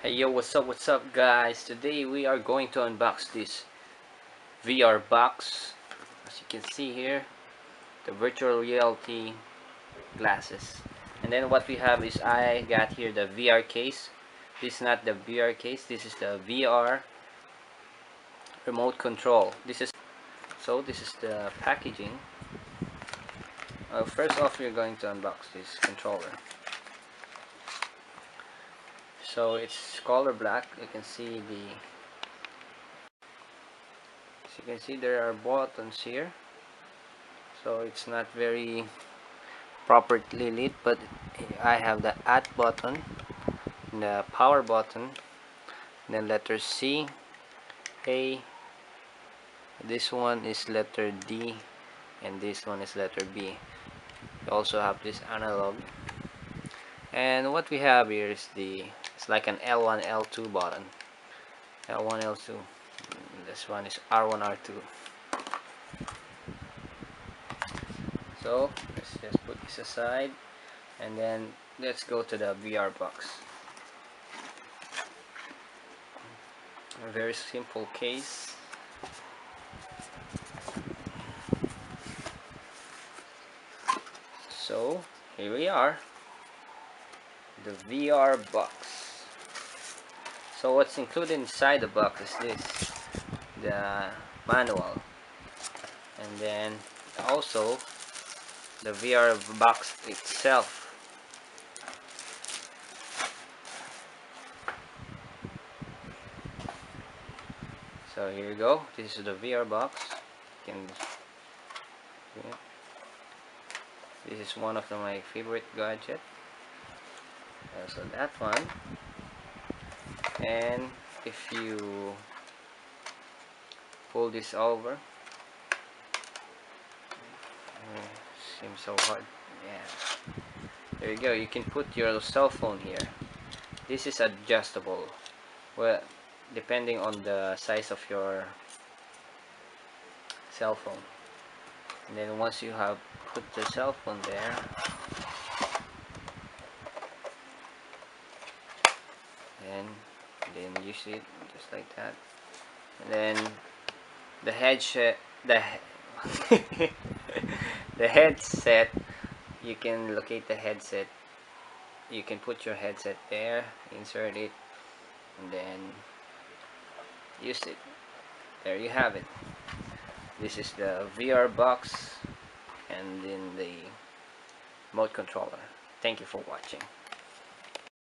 Hey yo, what's up guys? Today we are going to unbox this VR box. As you can see here, the virtual reality glasses. And then what we have is I got here the VR case. This is not the VR case, this is the VR remote control. This is the packaging. First off, we're going to unbox this controller. So it's color black. You can see there are buttons here. So it's not very properly lit, but I have the add button, the power button, then letter C, A, this one is letter D, and this one is letter B. You also have this analog, and what we have here is it's like an L1 L2 button. L1 L2. This one is R1 R2. So let's just put this aside, and then let's go to the VR box. A very simple case. So here we are, the VR box. So what's included inside the box is this, the manual, and then also the VR box itself. So here you go, this is the VR box. You can, yeah. This is one of my favorite gadget. So that one, and if you pull this over, seems so hard. Yeah, there you go. You can put your cell phone here. This is adjustable, well, depending on the size of your cell phone. And then once you have put the cell phone there, and then you see it just like that. And then the headset, the headset, you can locate the headset. You can put your headset there, insert it, and then use it. There you have it. This is the VR box and then the remote controller. Thank you for watching.